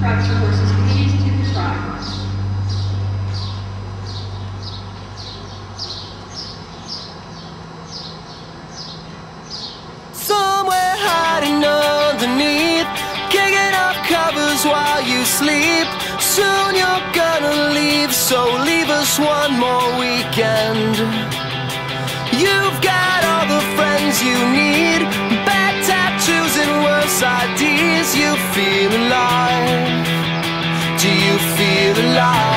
tracks your horses please to the track. Somewhere hiding underneath, kicking up covers while you sleep. Soon you're gonna leave, so leave us one more weekend. You've got all the friends you need, bad tattoos and worse ideas. You feel alive. Do you feel alive?